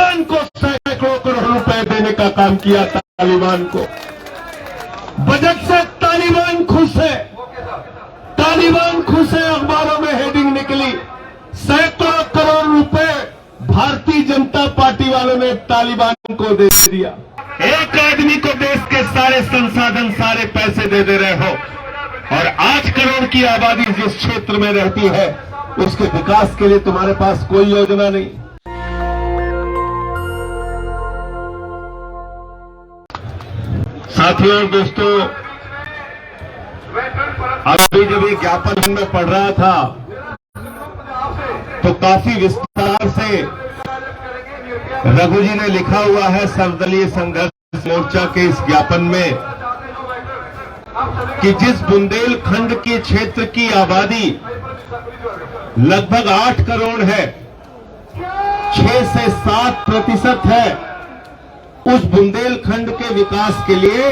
तालिबान को सैकड़ों करोड़ रुपए देने का काम किया। तालिबान को बजट से तालिबान खुश है, तालिबान खुश है। अखबारों में हेडिंग निकली, सैकड़ों करोड़ रुपए भारतीय जनता पार्टी वालों ने तालिबान को दे दिया। एक आदमी को देश के सारे संसाधन, सारे पैसे दे रहे हो, और 8 करोड़ की आबादी जिस क्षेत्र में रहती है उसके विकास के लिए तुम्हारे पास कोई योजना नहीं। साथियों और दोस्तों, अभी जब ये ज्ञापन में पढ़ रहा था तो काफी विस्तार से रघु जी ने लिखा हुआ है सर्वदलीय संघर्ष मोर्चा के इस ज्ञापन में कि जिस बुंदेलखंड के क्षेत्र की आबादी लगभग 8 करोड़ है, 6 से 7% है, उस बुंदेलखंड के विकास के लिए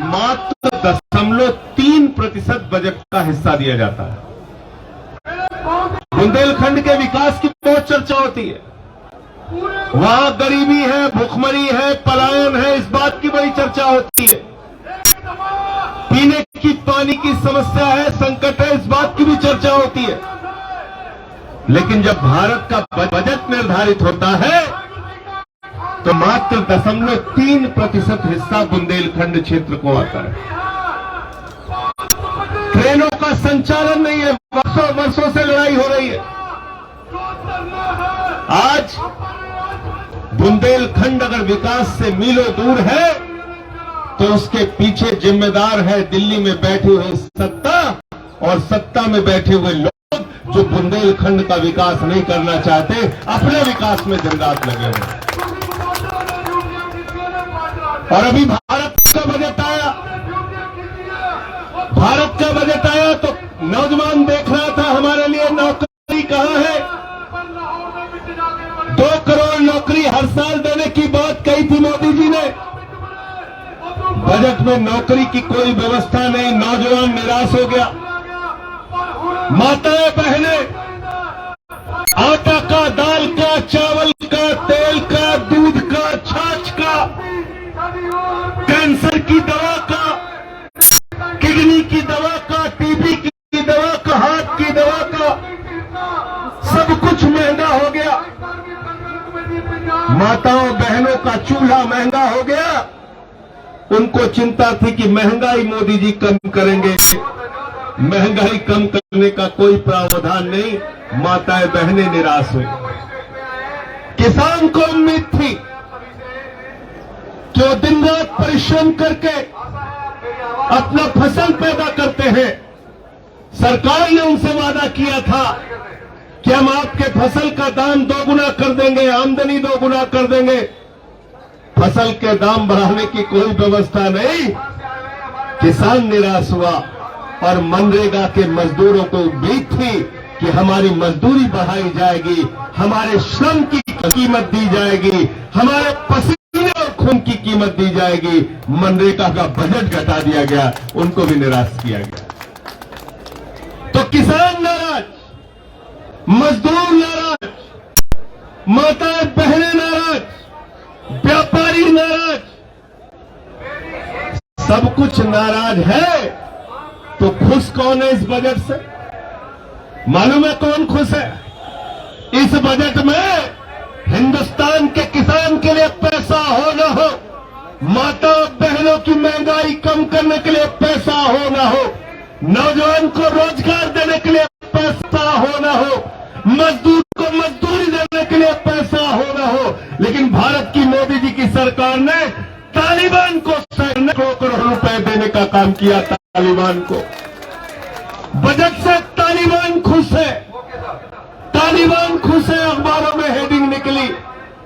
मात्र 0.3% बजट का हिस्सा दिया जाता है। बुंदेलखंड के विकास की बहुत चर्चा होती है, वहां गरीबी है, भुखमरी है, पलायन है, इस बात की बड़ी चर्चा होती है। पीने की पानी की समस्या है, संकट है, इस बात की भी चर्चा होती है। लेकिन जब भारत का बजट निर्धारित होता है तो मात्र 0.3% हिस्सा बुंदेलखंड क्षेत्र को आता है। ट्रेनों का संचालन नहीं है, वर्षों से लड़ाई हो रही है। आज बुंदेलखंड अगर विकास से मीलों दूर है तो उसके पीछे जिम्मेदार है दिल्ली में बैठी हुई सत्ता और सत्ता में बैठे हुए लोग जो बुंदेलखंड का विकास नहीं करना चाहते, अपने विकास में दिन रात लगे हुए। और अभी भारत का बजट आया, भारत का बजट आया तो नौजवान देख रहा था हमारे लिए नौकरी कहां है। 2 करोड़ नौकरी हर साल देने की बात कही थी मोदी जी ने, बजट में नौकरी की कोई व्यवस्था नहीं। नौजवान निराश हो गया। माताएं बहनें आटा का, दाल का, चावल का, तेल का, दूध का, छाछ का, कैंसर की दवा का, किडनी की दवा का, टीबी की दवा का, हार्ट की दवा का, सब कुछ महंगा हो गया। माताओं बहनों का चूल्हा महंगा हो गया। उनको चिंता थी कि महंगाई मोदी जी कम करेंगे, महंगाई कम करने का कोई प्रावधान नहीं। माताएं बहनें निराश हुई। किसान को उम्मीद थी कि वो दिन रात परिश्रम करके अपना फसल पैदा करते हैं। सरकार ने उनसे वादा किया था कि हम आपके फसल का दाम 2 गुना कर देंगे, आमदनी 2 गुना कर देंगे। फसल के दाम बढ़ाने की कोई व्यवस्था नहीं। किसान निराश हुआ और मनरेगा के मजदूरों को उम्मीद थी कि हमारी मजदूरी बढ़ाई जाएगी, हमारे श्रम की कीमत दी जाएगी, हमारे पसीने और खून की कीमत दी जाएगी। मनरेगा का बजट घटा दिया गया, उनको भी निराश किया गया। तो किसान नाराज, मजदूर नाराज, माताएं बहनें नाराज, व्यापारी नाराज, सब कुछ नाराज है। तो खुश कौन है इस बजट से? मालूम है कौन खुश है? इस बजट में हिंदुस्तान के किसान के लिए पैसा हो न हो, माता बहनों की महंगाई कम करने के लिए पैसा हो न हो, नौजवान को रोजगार देने के लिए पैसा हो न हो, मजदूर को मजदूरी देने के लिए पैसा हो न हो, लेकिन भारत की मोदी जी की सरकार ने तालिबान को सैकड़ों करोड़ रुपए देने का काम किया। तालिबान को बजट से तालिबान खुश है, तालिबान खुश है। अखबारों में हेडिंग निकली,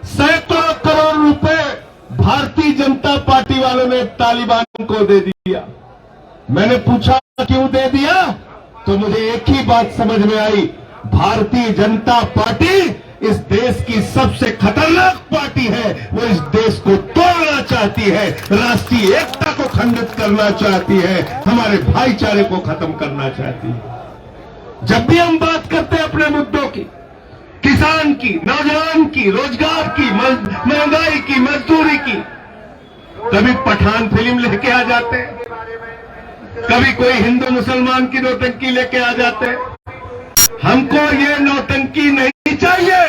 सैकड़ों करोड़ रुपए भारतीय जनता पार्टी वालों ने तालिबान को दे दिया। मैंने पूछा क्यों दे दिया, तो मुझे एक ही बात समझ में आई, भारतीय जनता पार्टी इस देश की सबसे खतरनाक पार्टी है। वो इस देश को तोड़ना चाहती है, राष्ट्रीय एकता को खंडित करना चाहती है, हमारे भाईचारे को खत्म करना चाहती है। जब भी हम बात करते हैं अपने मुद्दों की, किसान की, नौजवान की, रोजगार की, महंगाई की, मजदूरी की। कभी पठान फिल्म लेके आ जाते, कभी कोई हिंदू मुसलमान की नौटंकी लेके आ जाते। हमको ये नौटंकी नहीं चाहिए।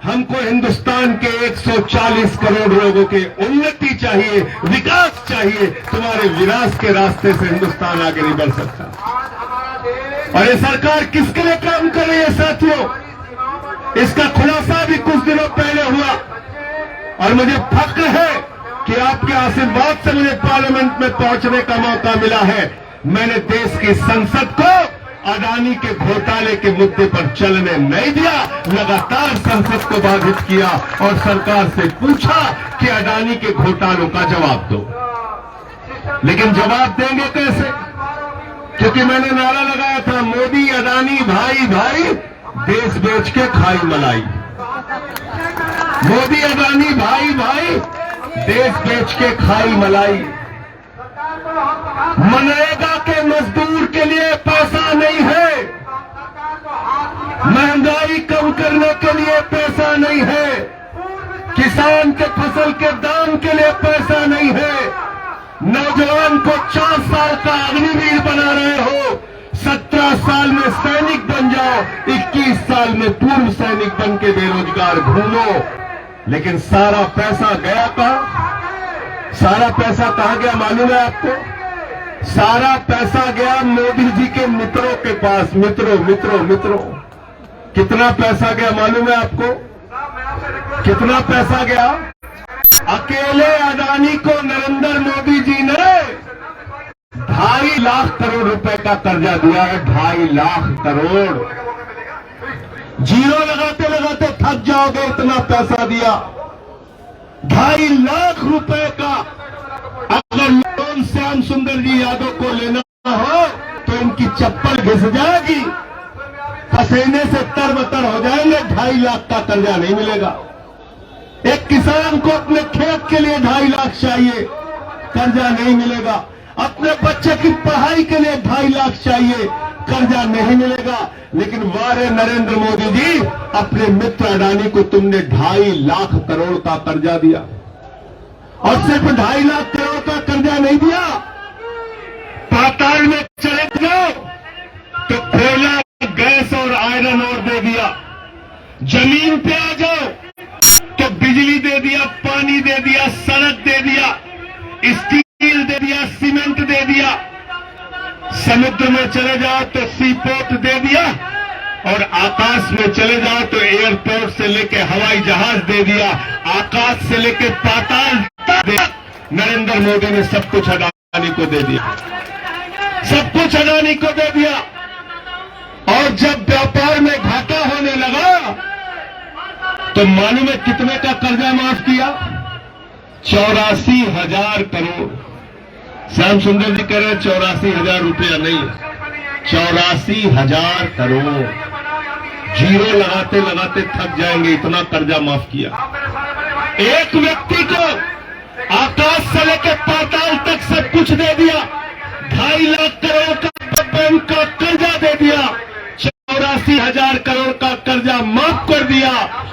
हमको हिंदुस्तान के 140 करोड़ लोगों के उन्नति चाहिए, विकास चाहिए। तुम्हारे विनाश के रास्ते से हिंदुस्तान आगे नहीं बढ़ सकता। और ये सरकार किसके लिए काम कर रही है साथियों? इसका खुलासा भी कुछ दिनों पहले हुआ और मुझे फक्र है कि आपके आशीर्वाद से मुझे पार्लियामेंट में पहुंचने का मौका मिला है। मैंने देश की संसद को अडानी के घोटाले के मुद्दे पर चलने नहीं दिया, लगातार संसद को बाधित किया और सरकार से पूछा कि अडानी के घोटालों का जवाब दो। लेकिन जवाब देंगे कैसे? क्योंकि मैंने नारा लगाया था, मोदी अडानी भाई भाई, देश बेच के खाई मलाई। मोदी अडानी भाई भाई, देश बेच के खाई मलाई। मनरेगा के मजदूर के लिए पैसा नहीं है, महंगाई कम करने के लिए पैसा नहीं है, किसान के फसल के दाम के लिए पैसा नहीं है। नौजवान को 4 साल का अग्निवीर बना रहे हो, 17 साल में सैनिक बन जाओ, 21 साल में पूर्व सैनिक बन के बेरोजगार घूमो। लेकिन सारा पैसा गया कहां? सारा पैसा कहां गया मालूम है आपको? सारा पैसा गया मोदी जी के मित्रों के पास। मित्रों कितना पैसा गया मालूम है आपको? कितना पैसा गया? अकेले अडानी को नरेंद्र मोदी जी ने 2.5 लाख करोड़ रुपए का कर्जा दिया है। 2.5 लाख करोड़। जीरो लगाते लगाते थक जाओगे, इतना पैसा दिया। 2.5 लाख रुपए का अगर लोन श्याम सुंदर जी यादव को लेना हो तो इनकी चप्पल घिस जाएगी, पसीने से तरबतर हो जाएंगे। 2.5 लाख का कर्जा नहीं मिलेगा। एक किसान को अपने खेत के लिए 2.5 लाख चाहिए, कर्जा नहीं मिलेगा। अपने बच्चे की पढ़ाई के लिए 2.5 लाख चाहिए, कर्जा नहीं मिलेगा। लेकिन वारे नरेंद्र मोदी जी, अपने मित्र अडानी को तुमने 2.5 लाख करोड़ का कर्जा दिया। और सिर्फ 2.5 लाख करोड़ का कर्जा नहीं दिया, पाताल में चले जाओ तो कोयला, गैस और आयरन और दे दिया। जमीन पे आ जाओ तो बिजली दे दिया, पानी दे दिया, सड़क दे दिया, स्टील दे दिया, सीमेंट दे दिया। समुद्र में चले जाओ तो सी पोर्ट दे दिया और आकाश में चले जाओ तो एयरपोर्ट से लेके हवाई जहाज दे दिया, आकाश से लेके पाताल तक दे। नरेंद्र मोदी ने सब कुछ अडानी को दे दिया, सब कुछ अडानी को दे दिया। और जब व्यापार में घाटा होने लगा तो मालूम है कितने का कर्जा माफ किया? 84,000 करोड़। श्याम सुंदर जी कह रहे 84,000 रुपया नहीं, 84,000 करोड़। जीरो लगाते लगाते थक जाएंगे, इतना कर्जा माफ किया। एक व्यक्ति को आकाश से लेकर पाताल तक सब कुछ दे दिया। 2.5 लाख करोड़ का बैंक का कर्जा दे दिया, 84,000 करोड़ का कर्जा माफ कर दिया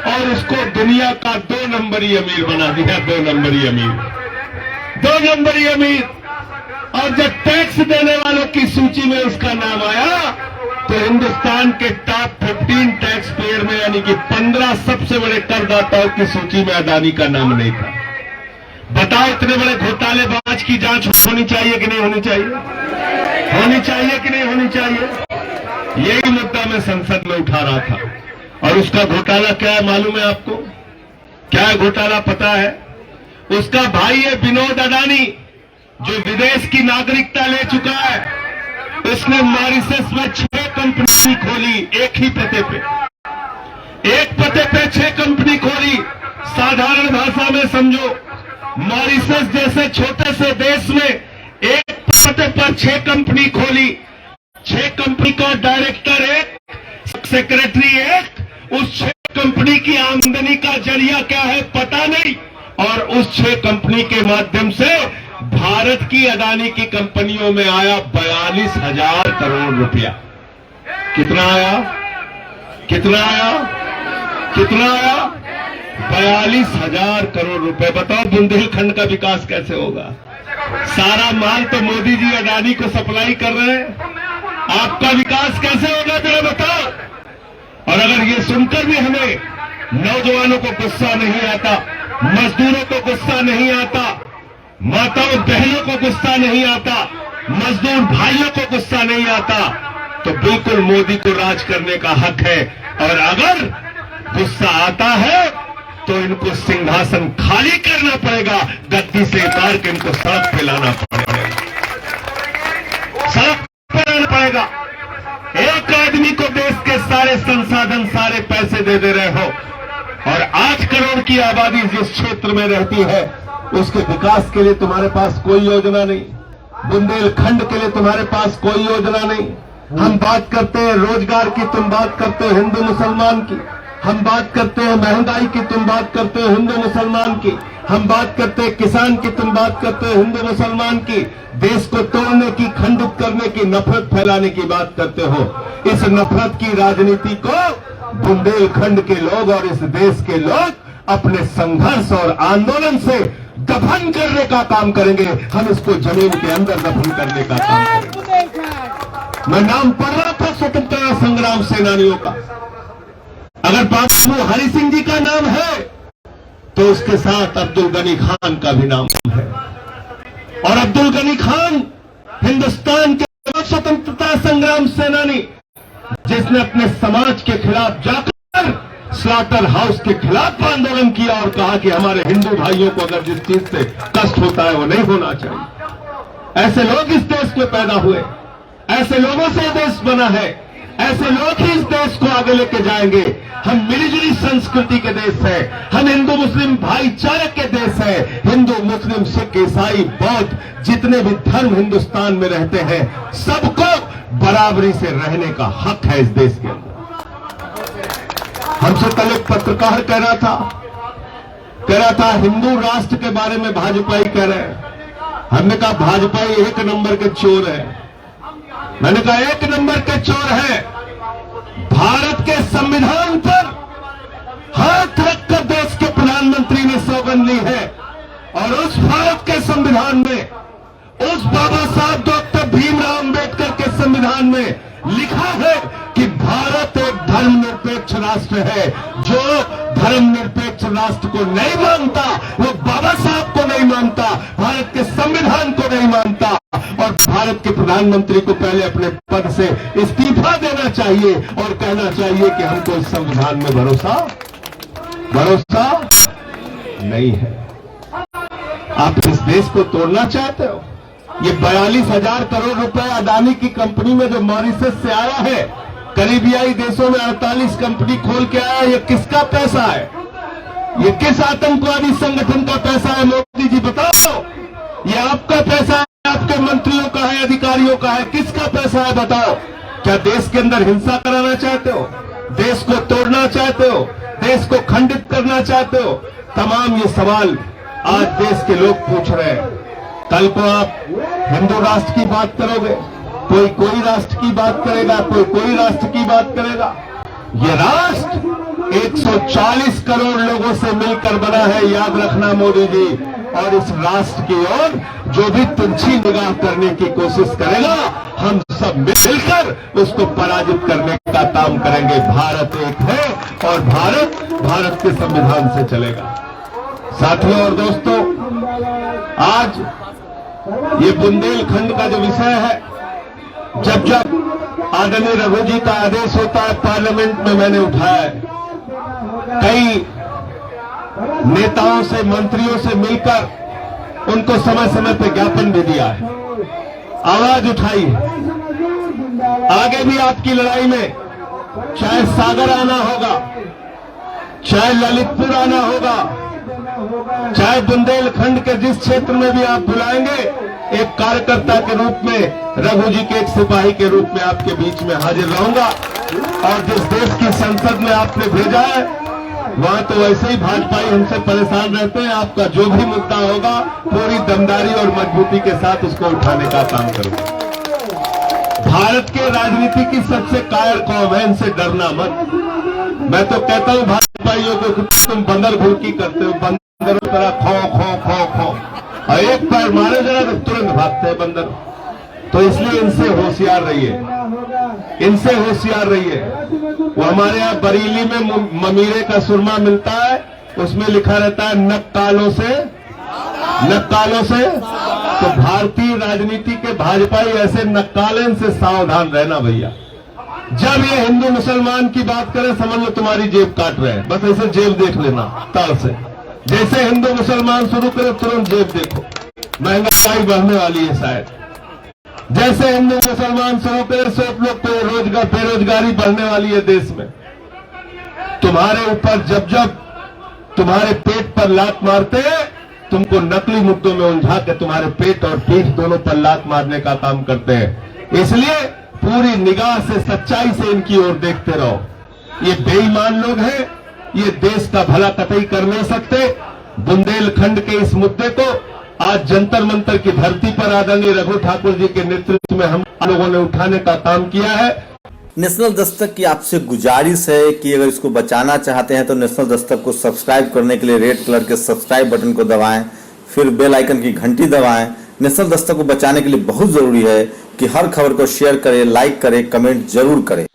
और उसको दुनिया का 2 नंबरी अमीर बना दिया। 2 नंबरी अमीर, 2 नंबरी अमीर। और जब टैक्स देने वालों की सूची में उसका नाम आया तो हिंदुस्तान के टॉप 15 टैक्स पेयर में, यानी कि 15 सबसे बड़े करदाताओं की सूची में अडानी का नाम नहीं था। बताओ, इतने बड़े घोटालेबाज की जांच होनी चाहिए कि नहीं होनी चाहिए? होनी चाहिए कि नहीं होनी चाहिए? यही मुद्दा मैं संसद में उठा रहा था। और उसका घोटाला क्या है मालूम है आपको? क्या है घोटाला पता है? उसका भाई है विनोद अडानी, जो विदेश की नागरिकता ले चुका है। उसने मॉरिशस में 6 कंपनी खोली, एक ही पते पे, एक पते पे 6 कंपनी खोली। साधारण भाषा में समझो, मॉरिशस जैसे छोटे से देश में एक पते पर 6 कंपनी खोली। 6 कंपनी का डायरेक्टर एक, सेक्रेटरी एक। उस 6 कंपनी की आमदनी का जरिया क्या है पता नहीं, और उस 6 कंपनी के माध्यम से भारत की अडानी की कंपनियों में आया 42,000 करोड़ रुपया। कितना आया? कितना आया? कितना आया? 42,000 करोड़ रुपए। बताओ बुंदेलखंड का विकास कैसे होगा? सारा माल तो मोदी जी अडानी को सप्लाई कर रहे हैं, आपका विकास कैसे होगा जरा बताओ। और अगर ये सुनकर भी हमें नौजवानों को गुस्सा नहीं आता, मजदूरों को गुस्सा नहीं आता, माताओं बहनों को गुस्सा नहीं आता, मजदूर भाइयों को गुस्सा नहीं आता, तो बिल्कुल मोदी को राज करने का हक है। और अगर गुस्सा आता है तो इनको सिंहासन खाली करना पड़ेगा, गद्दी से उतार के इनको सड़क पे लाना पड़ेगा, सड़क पे लाना पड़ेगा। एक आदमी को देश के सारे संसाधन, सारे पैसे दे रहे हो, और 8 करोड़ की आबादी जिस क्षेत्र में रहती है उसके विकास के लिए तुम्हारे पास कोई योजना नहीं, बुंदेलखंड के लिए तुम्हारे पास कोई योजना नहीं। हम बात करते हैं रोजगार की, तुम बात करते हो हिंदू मुसलमान की। हम बात करते हैं महंगाई की, तुम बात करते हो हिंदू मुसलमान की। हम बात करते हैं किसान की, तुम बात करते हो हिंदू मुसलमान की। देश को तोड़ने की, खंडित करने की, नफरत फैलाने की बात करते हो। इस नफरत की राजनीति को बुंदेलखंड के लोग और इस देश के लोग अपने संघर्ष और आंदोलन से दफन करने का काम करेंगे। हम इसको जमीन के अंदर दफन करने का काम करेंगे। मैं नाम पढ़ रहा था स्वतंत्रता संग्राम सेनानियों का, अगर बाबू हरि सिंह जी का नाम है तो उसके साथ अब्दुल गनी खान का भी नाम है। और अब्दुल गनी खान हिंदुस्तान के स्वतंत्रता संग्राम सेनानी, जिसने अपने समाज के खिलाफ जाकर स्लॉटर हाउस के खिलाफ आंदोलन किया और कहा कि हमारे हिंदू भाइयों को अगर जिस चीज से कष्ट होता है वो नहीं होना चाहिए। ऐसे लोग इस देश में पैदा हुए, ऐसे लोगों से देश बना है, ऐसे लोग ही इस देश को आगे लेके जाएंगे। हम मिलीजुली संस्कृति के देश है, हम हिंदू मुस्लिम भाईचारे के देश है। हिंदू मुस्लिम सिख ईसाई बौद्ध जितने भी धर्म हिंदुस्तान में रहते हैं सबको बराबरी से रहने का हक है इस देश के अंदर। हमसे कल एक पत्रकार कह रहा था हिंदू राष्ट्र के बारे में भाजपा ही कह रहे हैं। हमने कहा भाजपा एक नंबर के चोर है। मैंने कहा एक नंबर के चोर है। भारत के संविधान पर हाथ रखकर देश के प्रधानमंत्री ने सौगंध ली है, और उस भारत के संविधान में, उस बाबा साहब डॉक्टर भीमराव अंबेडकर के संविधान में लिखा है कि भारत एक धर्मनिरपेक्ष राष्ट्र है। जो धर्मनिरपेक्ष राष्ट्र को नहीं मानता वो बाबा साहब को नहीं मानता, भारत के संविधान को नहीं मानता। और भारत के प्रधानमंत्री को पहले अपने पद से इस्तीफा देना चाहिए और कहना चाहिए कि हमको इस संविधान में भरोसा नहीं है। आप इस देश को तोड़ना चाहते हो। ये 42,000 करोड़ रुपए अडानी की कंपनी में जो मॉरिशस से आया है, करीबियाई देशों में 48 कंपनी खोल के आया, ये किसका पैसा है? ये किस आतंकवादी संगठन का पैसा है? मोदी जी बताओ। ये आपका पैसा है, आपके मंत्रियों का है, अधिकारियों का है, किसका पैसा है बताओ? क्या देश के अंदर हिंसा कराना चाहते हो? देश को तोड़ना चाहते हो? देश को खंडित करना चाहते हो? तमाम ये सवाल आज देश के लोग पूछ रहे हैं। कल को आप हिंदू राष्ट्र की बात करोगे, कोई राष्ट्र की बात करेगा, कोई राष्ट्र की बात करेगा। ये राष्ट्र 140 करोड़ लोगों से मिलकर बना है, याद रखना मोदी जी। और इस राष्ट्र की ओर जो भी तिरछी निगाह करने की कोशिश करेगा, हम सब मिलकर उसको पराजित करने का काम करेंगे। भारत एक है और भारत के संविधान से चलेगा। साथियों और दोस्तों, आज ये बुंदेलखंड का जो विषय है, जब आदरणीय रघु जी का आदेश होता है पार्लियामेंट में, मैंने उठाया है। कई नेताओं से, मंत्रियों से मिलकर उनको समय समय पे ज्ञापन भी दिया है, आवाज उठाई है। आगे भी आपकी लड़ाई में चाहे सागर आना होगा, चाहे ललितपुर आना होगा, चाहे बुंदेलखंड के जिस क्षेत्र में भी आप बुलाएंगे, एक कार्यकर्ता के रूप में, रघु जी के एक सिपाही के रूप में आपके बीच में हाजिर रहूंगा। और जिस देश की संसद में आपने भेजा है वहां तो वैसे ही भाजपाई हमसे परेशान रहते हैं। आपका जो भी मुद्दा होगा पूरी दमदारी और मजबूती के साथ उसको उठाने का काम करूंगा। भारत के राजनीति की सबसे कायर कौम है, इनसे डरना मत। मैं तो कहता हूं सिपाहियों को कि तुम बंदर घुड़की करते हो, बंदर की तरह खो खो खो खो, और एक पैर मारे जरा तो तुरंत भागते हैं बंदर। तो इसलिए इनसे होशियार रहिए, इनसे होशियार रहिए। वो हमारे यहाँ बरेली में ममीरे का सुरमा मिलता है, उसमें लिखा रहता है नक्कालों से, नक्कालों से। तो भारतीय राजनीति के भाजपाई ऐसे नक्कालन से सावधान रहना भैया। जब ये हिंदू मुसलमान की बात करें समझ लो तुम्हारी जेब काट रहे हैं, बस ऐसे जेब देख लेना तार से। जैसे हिंदू मुसलमान शुरू करे तुरंत जेब देखो, महंगाई बढ़ने वाली है शायद। जैसे हिंदू मुसलमान शुरू करे सोच लो रोजगार बेरोजगारी बढ़ने वाली है देश में। तुम्हारे ऊपर जब जब तुम्हारे पेट पर लात मारते हैं, तुमको नकली मुद्दों में उलझा के तुम्हारे पेट और पीठ दोनों पर लात मारने का काम करते हैं। इसलिए पूरी निगाह से सच्चाई से इनकी ओर देखते रहो। ये बेईमान लोग हैं, ये देश का भला कतई कर नहीं सकते। बुंदेलखंड के इस मुद्दे को आज जंतर मंतर की धरती पर आदरणीय रघु ठाकुर जी के नेतृत्व में हम लोगों ने उठाने का काम किया है। नेशनल दस्तक की आपसे गुजारिश है कि अगर इसको बचाना चाहते हैं तो नेशनल दस्तक को सब्सक्राइब करने के लिए रेड कलर के सब्सक्राइब बटन को दबाएं, फिर बेल आइकन की घंटी दबाएं। नेशनल दस्तक को बचाने के लिए बहुत जरूरी है कि हर खबर को शेयर करें, लाइक करें, कमेंट जरूर करें।